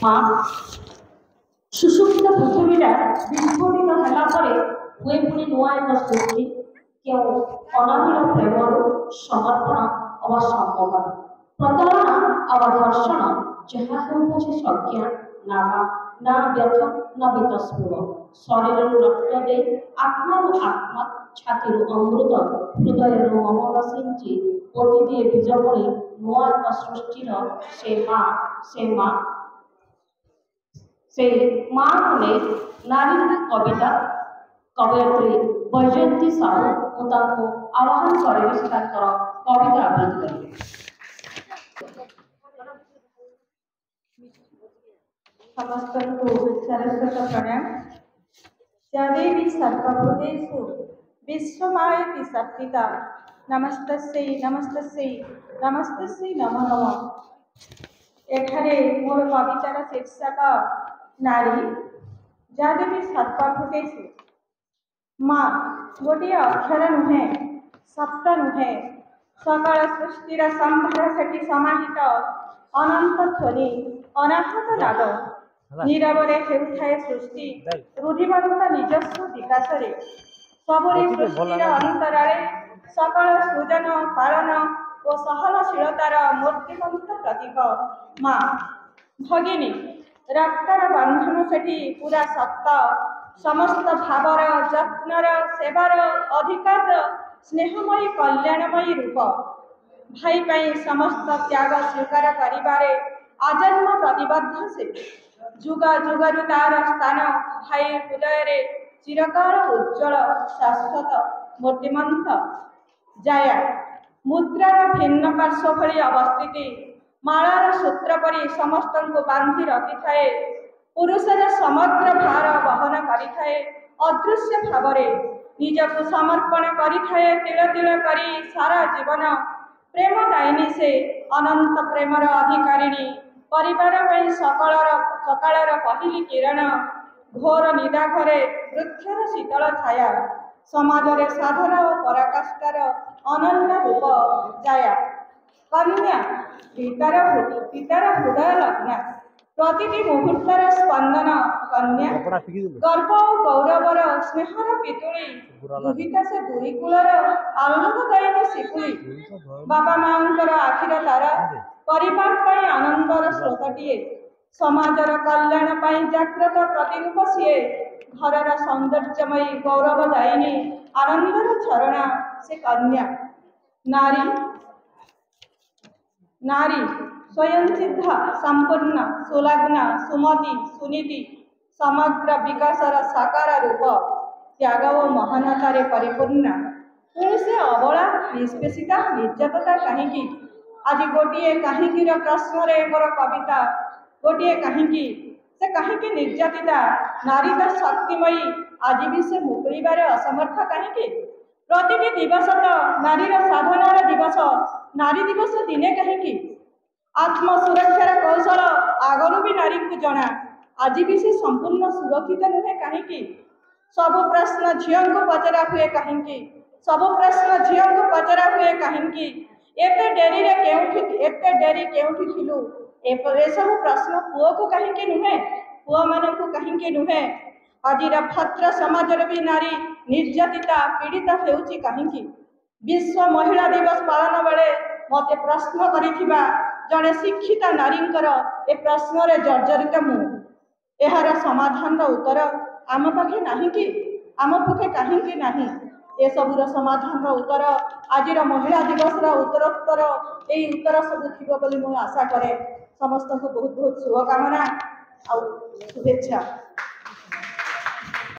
हाँ सुषुप्त पृथ्वीटा विस्फोटित होगापर हुए पुणी नुआ एक सृष्टि क्यों अनादिल प्रेमर समर्पण अव सम्मोहन प्रतारणा अव दर्शन जहाँ होपछे सज्ञा ना व्यथ न बीतस्पृह शरीर रक्त दे आत्मारू आत्मा छाती अमृत हृदय ममता सिंची पोती दिए बीज भली नुआ एक सृष्टिर से माँ ने नारी कविता कवयत्री वैजयंती साहू को आह्वान करें कविता आवृत्ति करेंगे। समस्त सरस्वत प्रणाम। देवी सर्वभूतेषु विश्वमायति शक्तिता नमस्तस्यै नमस्तस्यै नमस्तस्यै नमो नमः। एठारे मोर कवितार शीर्षक नारी। देवी सर्वभूतेषु माँ गोटे अक्षर नुहे शब्द नुहे सकल सृष्टिर संभार सेठी समाहित अनंत ध्वनि अनाहत नाद नीरवरे हेउथाए सृष्टि रूढ़िबद्ध निजस्व विकास सबरे सृष्टिर अंतराले सकल सृजन पालन और सहनशीलतार मूर्तिमंत प्रतीक माँ भगिनी रक्तर बंधन सेठी पूरा सत्ता समस्त भावर जत्नर सेवार अधिकार स्नेहमयी कल्याणमयी रूप भाई पाई समस्त त्याग स्वीकार करिबारे आजन्म प्रतिबद्ध से जुग जुगरु तार स्थान भाई हृदय चिरकाल उज्ज्वल शाश्वत मूर्तिमंत जाया मुद्रार भिन्न पार्श्व भली अवस्थिति मालार सूत्र परि समस्त को बांधि रखि थाए पुरुषर समग्र भार वहन करिथाए अदृश्य भावरे निजक समर्पण करिथाए तिल तिल करी सारा जीवन प्रेम दायिनी से अनंत प्रेमर अधिकारिणी परिवार पई सकाळर पहिली किरण घोर निदा घरे वृक्षर शीतल छाया समाजरे साधना और पराकाष्ठार अनन्य रूप जाया कन्या पितार हृदय लग्ना प्रतिटी मुहूर्तर स्पंदन कन्या गर्व और गौरवर स्नेहर पितुड़ी दुहिता से दुई कूलर आलोकदायिनी शिकुली बाबा मांकर आखिर तारा परिवार पाई आनंदर स्रोतटीए समाजर कल्याण पाई जाग्रत प्रतिरूप सीए घरर सौंदर्यमयी गौरवदायिनी आनंदर झरणा से कन्या नारी नारी स्वयं सिद्धा संपूर्ण सुलग्ना सुमति सुनीति समग्र विकासर साकार रूप त्याग और महानतारे परिपूर्ण पुणी से अबला निष्पेषिता निर्यातता कहीं आज गोटे कहीं प्रश्न मोर कविता गोटे कहीं से कहीं निर्यातिता नारीता शक्तिमयी आज भी से मुकुलिबार असमर्थ कहीं प्रतिटी दिवस तो नारीर साधनार दिवस नारी दिवस दिने कहीं आत्म सुरक्षार कौशल आगरू भी नारी को जना आज भी से संपूर्ण सुरक्षित नुहे कहीं सबु प्रश्न झील को पचरा हुए कहीं सबु प्रश्न झील को पचरा हुए कहीं एते डेरी केउठी थिलु एसबु प्रश्न पुओ को कहीं नुहे पुओ मान को कहीं नुहे आज भद्र समाज भी नारी निर्यातिता पीड़ित होउची कहीं विश्व महिला दिवस पालन बेले मते प्रश्न करिथिबा जड़े शिक्षिता नारींकर ए प्रश्न रे जर्जरित मु एहार समाधान उत्तर आम पाखे नहीं कि आम पाखे कहीं नहीं ए सबुर समाधान उत्तर आज महिला दिवस उत्तरोत्तर यही उत्तर सब थी बोली मु आशा करे समस्त को बहुत बहुत शुभकामना आ शुभेच्छा।